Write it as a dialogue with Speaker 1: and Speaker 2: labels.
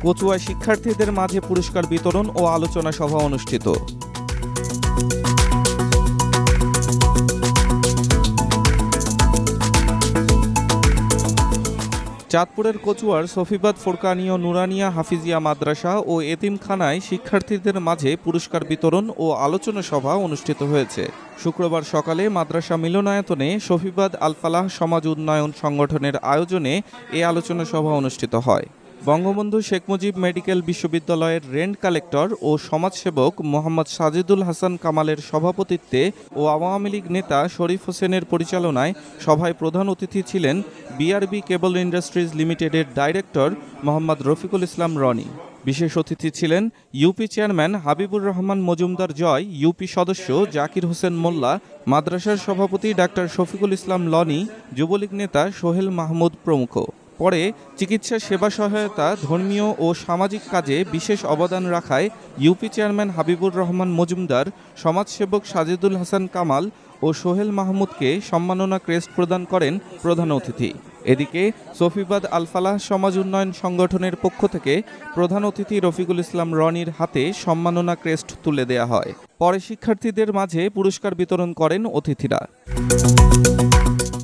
Speaker 1: কচুয়ায় শিক্ষার্থীদের মাঝে পুরস্কার বিতরণ ও আলোচনা সভা অনুষ্ঠিত। চাঁদপুরের কচুয়ার সফিবাদ ফোরকানীয় নুরানিয়া হাফিজিয়া মাদ্রাসা ও এতিমখানায় শিক্ষার্থীদের মাঝে পুরস্কার বিতরণ ও আলোচনা সভা অনুষ্ঠিত হয়েছে। শুক্রবার সকালে মাদ্রাসা মিলনায়তনে সফিবাদ আল ফালাহ সমাজ উন্নয়ন সংগঠনের আয়োজনে এ আলোচনা সভা অনুষ্ঠিত হয়। বঙ্গবন্ধু শেখ মুজিব মেডিকেল বিশ্ববিদ্যালয়ের রেন্ট কালেক্টর ও সমাজসেবক মোহাম্মদ সাজিদুল হাসান কামালের সভাপতিত্বে ও আওয়ামী লীগ নেতা শরীফ হোসেনের পরিচালনায় সভায় প্রধান অতিথি ছিলেন বিআরবি কেবল ইন্ডাস্ট্রিজ লিমিটেডের ডাইরেক্টর মোহাম্মদ রফিকুল ইসলাম রনি। বিশেষ অতিথি ছিলেন ইউপি চেয়ারম্যান হাবিবুর রহমান মজুমদার জয়, ইউপি সদস্য জাকির হোসেন মোল্লা, মাদ্রাসার সভাপতি ডাক্তার শফিকুল ইসলাম লনি, যুবলীগ নেতা সোহেল মাহমুদ প্রমুখ। পরে চিকিৎসা সেবা সহায়তা, ধর্মীয় ও সামাজিক কাজে বিশেষ অবদান রাখায় ইউপি চেয়ারম্যান হাবিবুর রহমান মজুমদার, সমাজসেবক সাজিদুল হাসান কামাল ও সোহেল মাহমুদকে সম্মাননা ক্রেস্ট প্রদান করেন প্রধান অতিথি। এদিকে সফিবাদ আল ফালাহ সমাজ উন্নয়ন সংগঠনের পক্ষ থেকে প্রধান অতিথি রফিকুল ইসলাম রনির হাতে সম্মাননা ক্রেস্ট তুলে দেয়া হয়। পরে শিক্ষার্থীদের মাঝে পুরস্কার বিতরণ করেন অতিথিরা।